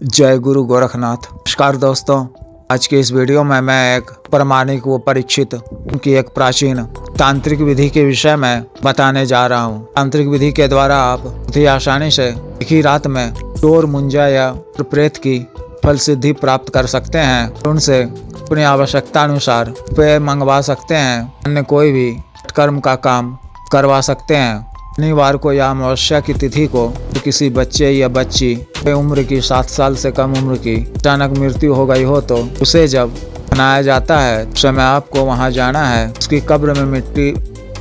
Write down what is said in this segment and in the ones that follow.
जय गुरु गोरखनाथ। नमस्कार दोस्तों, आज के इस वीडियो में मैं एक प्रामाणिक व परीक्षित की एक प्राचीन तांत्रिक विधि के विषय में बताने जा रहा हूँ। तांत्रिक विधि के द्वारा आप बहुत ही आसानी से एक ही रात में चोर, मुंजा या प्रेत की फल सिद्धि प्राप्त कर सकते हैं। उनसे अपनी आवश्यकता अनुसार रुपये मंगवा सकते हैं, अन्य कोई भी कर्म का काम करवा सकते हैं। शनिवार को या अमावस्या की तिथि को किसी बच्चे या बच्ची के उम्र की 7 साल से कम उम्र की अचानक मृत्यु हो गई हो तो उसे जब मनाया जाता है उस समय आपको वहां जाना है। उसकी कब्र में मिट्टी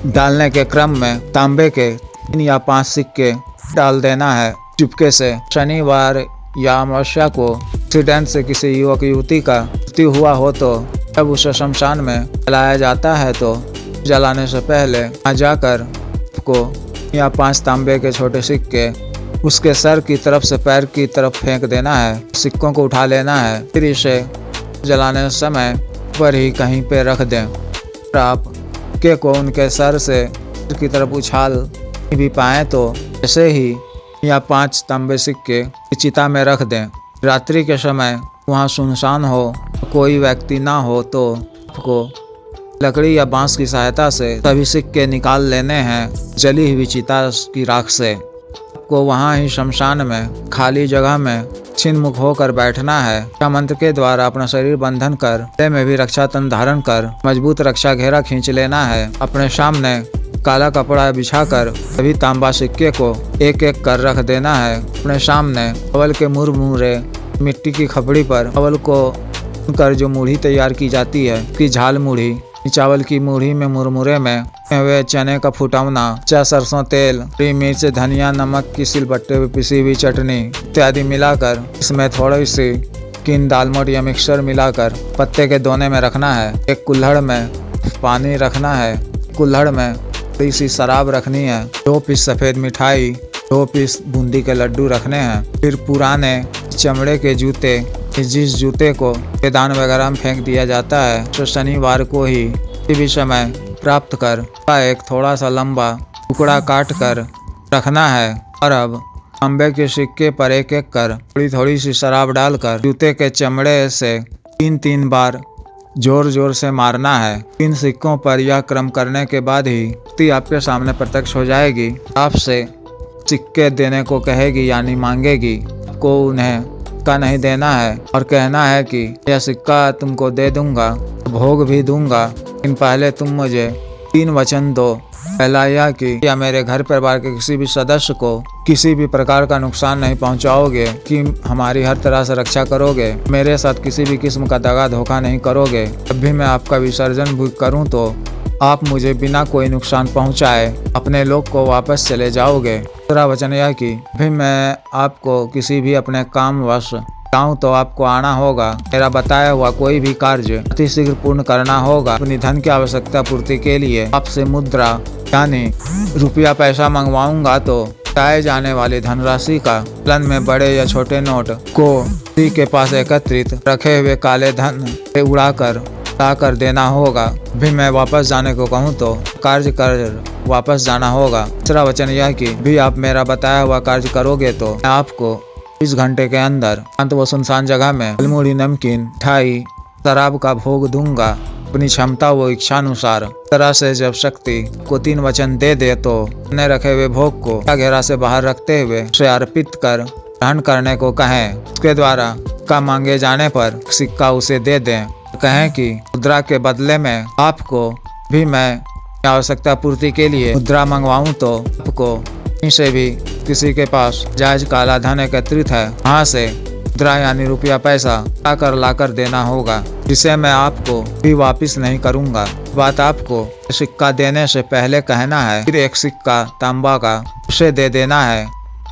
डालने के क्रम में तांबे के 3 या 5 सिक्के डाल देना है चुपके से। शनिवार या अमावस्या को एक्सीडेंट से किसी युवक युवती का मृत्यु हुआ हो तो जब उसे शमशान में जलाया जाता है तो जलाने से पहले वहाँ जाकर को या 5 तांबे के छोटे सिक्के उसके सर की तरफ से पैर की तरफ फेंक देना है। सिक्कों को उठा लेना है, फिर इसे जलाने समय पर ही कहीं पे रख दें। आप के को उनके सर से की तरफ उछाल भी पाएँ तो ऐसे ही या 5 तांबे सिक्के चिता में रख दें। रात्रि के समय वहाँ सुनसान हो, कोई व्यक्ति ना हो तो आपको लकड़ी या बांस की सहायता से सभी सिक्के निकाल लेने हैं जली हुई चिता की राख से। आपको वहाँ ही शमशान में खाली जगह में छिन्मुख होकर बैठना है। मंत्र के द्वारा अपना शरीर बंधन कर गले में भी रक्षा तंत्र धारण कर मजबूत रक्षा घेरा खींच लेना है। अपने सामने काला कपड़ा बिछाकर सभी तांबा सिक्के को एक एक कर रख देना है। अपने सामने अवल के मुरमुरे मिट्टी की खपड़ी पर अवल को कर जो मूढ़ी तैयार की जाती है उसकी झाल मूढ़ी, चावल की मूढ़ी में मुरमुरे में वे चने का फुटौना, सरसों तेल, हरी मिर्च, धनिया, नमक की सिलबट्टे में पिसी हुई चटनी इत्यादि मिलाकर इसमें थोड़ी सी किन दालमोट या मिक्सर मिलाकर पत्ते के दोने में रखना है। एक कुल्हड़ में पानी रखना है, कुल्हड़ में थोड़ी सी शराब रखनी है, 2 पीस सफ़ेद मिठाई, 2 पीस बूंदी के लड्डू रखने हैं। फिर पुराने चमड़े के जूते, जिस जूते को मैदान वगैरह में फेंक दिया जाता है तो शनिवार को ही भी समय प्राप्त कर एक थोड़ा सा लंबा टुकड़ा काट कर रखना है। और अब तांबे के सिक्के पर एक एक कर थोड़ी थोड़ी सी शराब डालकर जूते के चमड़े से 3-3 बार जोर जोर से मारना है। 3 सिक्कों पर यह क्रम करने के बाद ही आपके सामने प्रत्यक्ष हो जाएगी। आपसे सिक्के देने को कहेगी यानी मांगेगी, को उन्हें का नहीं देना है और कहना है कि यह सिक्का तुमको दे दूंगा, भोग भी दूंगा, लेकिन पहले तुम मुझे 3 वचन दो। पहला यह कि या मेरे घर परिवार के किसी भी सदस्य को किसी भी प्रकार का नुकसान नहीं पहुंचाओगे, कि हमारी हर तरह से रक्षा करोगे, मेरे साथ किसी भी किस्म का दगा धोखा नहीं करोगे। जब भी मैं आपका विसर्जन भी करूं तो आप मुझे बिना कोई नुकसान पहुंचाए अपने लोग को वापस चले जाओगे। दूसरा वचन यह कि भी मैं आपको किसी भी अपने काम वश जाऊं तो आपको आना होगा। मेरा बताया हुआ कोई भी कार्य अति शीघ्र पूर्ण करना होगा। अपनी धन की आवश्यकता पूर्ति के लिए आपसे मुद्रा यानी रुपया पैसा मंगवाऊंगा तो बताए जाने वाली धनराशि का चलन में बड़े या छोटे नोट को किसी के पास एकत्रित रखे हुए काले धन से उड़ाकर देना होगा। भी मैं वापस जाने को कहूँ तो कार्य कर वापस जाना होगा। तीसरा वचन यह कि भी आप मेरा बताया हुआ कार्य करोगे तो मैं आपको 20 घंटे के अंदर अंत व सुनसान जगह में फलमूड़ी, नमकीन, मिठाई, शराब का भोग दूंगा अपनी क्षमता व इच्छा अनुसार। तरह से जब शक्ति को 3 वचन दे तो अपने रखे हुए भोग को घेरा से बाहर रखते हुए उसे अर्पित कर ग्रहण करने को कहें। उसके द्वारा का मांगे जाने पर सिक्का उसे दे दें। कहें कि मुद्रा के बदले में आपको भी मैं आवश्यकता पूर्ति के लिए मुद्रा मंगवाऊं तो आपको कहीं से भी किसी के पास जायज काला धन एकत्रित है वहाँ से मुद्रा यानी रुपया पैसा लाकर देना होगा, जिसे मैं आपको भी वापस नहीं करूँगा। बात आपको सिक्का देने से पहले कहना है। फिर एक सिक्का तांबा का उसे दे देना है।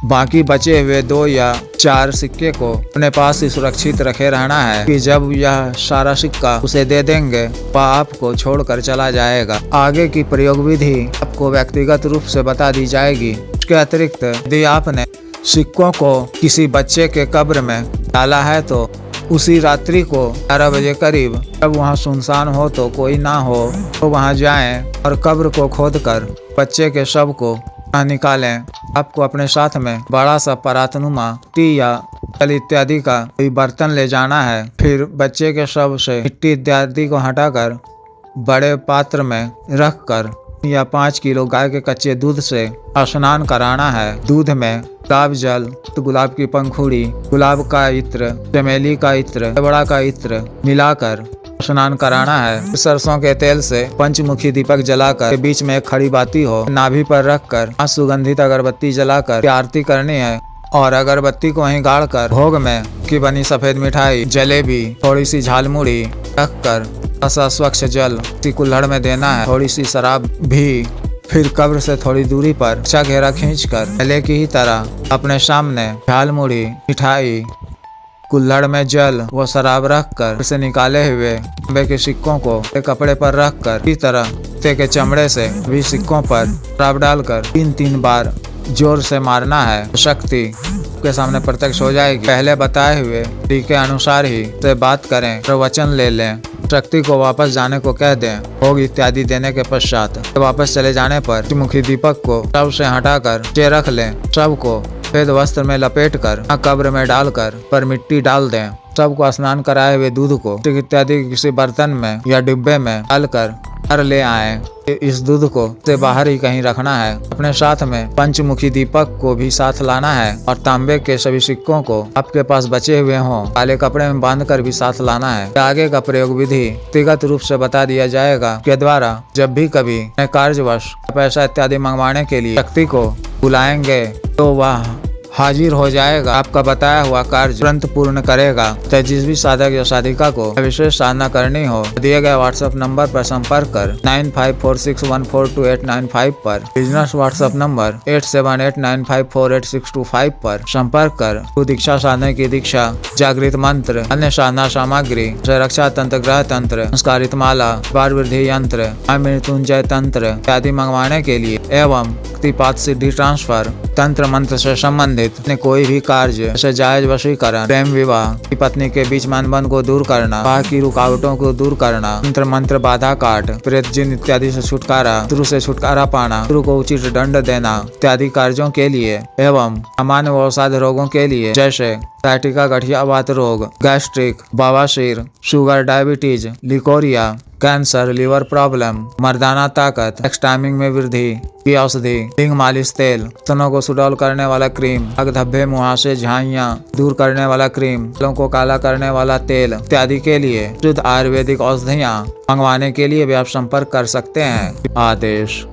बाकी बचे हुए 2 या 4 सिक्के को अपने पास ही सुरक्षित रखे रहना है कि जब यह सारा सिक्का उसे दे देंगे वह आपको छोड़कर चला जाएगा। आगे की प्रयोग विधि आपको व्यक्तिगत रूप से बता दी जाएगी। इसके अतिरिक्त यदि आपने सिक्कों को किसी बच्चे के कब्र में डाला है तो उसी रात्रि को 11 बजे करीब जब वहाँ सुनसान हो तो कोई ना हो तो वहाँ जाएं और कब्र को खोदकर बच्चे के शव को निकालें। आपको अपने साथ में बड़ा सा परातनुमा टी या जल इत्यादि का कोई बर्तन ले जाना है। फिर बच्चे के शव से मिट्टी इत्यादि को हटाकर बड़े पात्र में रखकर या 5 किलो गाय के कच्चे दूध से स्नान कराना है। दूध में गुलाब जल, तो गुलाब की पंखुड़ी, गुलाब का इत्र, चमेली का इत्र, बड़ा का इत्र मिलाकर स्नान कराना है। सरसों के तेल से पंचमुखी दीपक जलाकर बीच में एक खड़ी बाती हो, नाभि पर रखकर सुगंधित अगरबत्ती जलाकर आरती करनी है और अगरबत्ती को वहीं गाड़कर भोग में की बनी सफेद मिठाई, जलेबी, थोड़ी सी झालमुड़ी रखकर स्वच्छ जल कुल्हड़ में देना है, थोड़ी सी शराब भी। फिर कब्र से थोड़ी दूरी पर अच्छा घेरा खींचकर पहले की ही तरह अपने सामने झालमुड़ी, मिठाई, कुल्हड़ में जल व शराब रखकर उसे निकाले हुए तांबे के सिक्कों को एक कपड़े पर रखकर इस तरह कुत्ते के चमड़े से भी सिक्कों पर शराब डालकर 3-3 बार जोर से मारना है। शक्ति के सामने प्रत्यक्ष हो जाएगी। पहले बताए हुए तरीके अनुसार ही से बात करें, प्रवचन ले लें, शक्ति को वापस जाने को कह दें। भोग इत्यादि देने के पश्चात वापस चले जाने पर मुखी दीपक को शव से हटाकर नीचे रख लें। शव को सफेद वस्त्र में लपेटकर कब्र में डालकर पर मिट्टी डाल दें। शव को स्नान कराए हुए दूध को इत्यादि किसी बर्तन में या डिब्बे में डालकर घर ले आए। इस दूध को से बाहर ही कहीं रखना है। अपने साथ में पंचमुखी दीपक को भी साथ लाना है और तांबे के सभी सिक्कों को आपके पास बचे हुए हों काले कपड़े में बांधकर भी साथ लाना है। आगे का प्रयोग विधि व्यक्तिगत रूप से बता दिया जाएगा के द्वारा जब भी कभी कार्यवश पैसा इत्यादि मंगवाने के लिए व्यक्ति को बुलाएंगे तो वह हाजिर हो जाएगा। आपका बताया हुआ कार्य तुरंत पूर्ण करेगा। तो जिस भी साधक या साधिका को विशेष साधना करनी हो दिए गए व्हाट्सएप नंबर पर संपर्क कर 9546142895 पर, बिजनेस व्हाट्सएप नंबर 8789548625 पर संपर्क कर दीक्षा साधने की दीक्षा, जागृत मंत्र, अन्य साधना सामग्री, रक्षा तंत्र, ग्रह तंत्र, संस्कारित माला, बार वृद्धि यंत्र, मृत्युंजय तंत्र इत्यादि मंगवाने के लिए एवं पात सिद्धि ट्रांसफर तंत्र मंत्र से संबंधित कोई भी कार्य जैसे जायज वशीकरण, प्रेम विवाह, पत्नी के बीच मनबंध को दूर करना, विवाह की रुकावटों को दूर करना, तंत्र मंत्र बाधा काट, प्रेत जिन इत्यादि से छुटकारा, शत्रु से छुटकारा पाना, शत्रु को उचित दंड देना इत्यादि कार्यों के लिए एवं सामान्य व अवसाद रोगों के लिए जैसे साइटिका, गठिया वात रोग, गैस्ट्रिक, बवासीर, sugar, diabetes, leucorrhoea, cancer, liver problem, मर्दाना ताकत, सेक्स टाइमिंग में वृद्धि की औषधि, लिंग मालिश तेल, स्तनों को सुडौल करने वाला क्रीम, आग धब्बे, मुहासे, झाइयाँ दूर करने वाला क्रीम, बालों को काला करने वाला तेल इत्यादि के लिए शुद्ध आयुर्वेदिक औषधियाँ मंगवाने के लिए भी आप संपर्क कर सकते हैं। आदेश।